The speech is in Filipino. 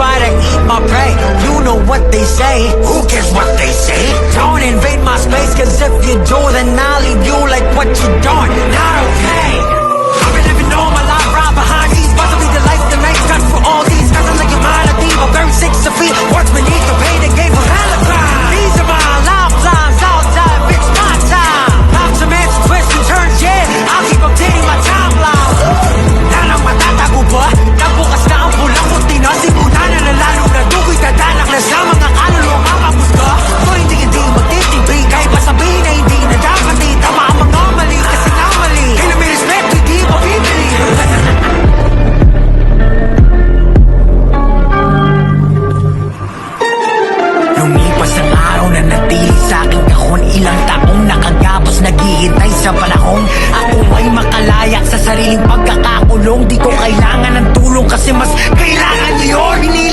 try to eat my prey. You know what they say. Who cares what they say? Don't invade my space, cause if you do, then I'll leave you like what you done. Not okay. I've been living all my life right behind these bars. I'll be the life that makes sense for all these guys. I'm like a melody, I'm very 6 feet. What's beneath the pain that gave a alibi? These are my lifelines, all time, it's my time. Pop some ants, twists and turns, yeah. I'll keep updating my timeline. Nanang matatago ba? Nagbukas na ang pulang kurtina. Simulan na na lalo na dugo'y tadanak na sa mga kaluluwa mapapusga. So hindi magtitibig kahit masabihin na hindi na dapat itama ang mga mali kasi na mali. Kaya may respeto, hindi mabibili. Lumipas ang araw na natili sa aking kahon. Ilang taong nakagapos naghihintay sa panahon. Ako ay makalaya sa sariling pagkakakulong. Di ko kailangan ng tulong kasi mas kailangan niyo yun.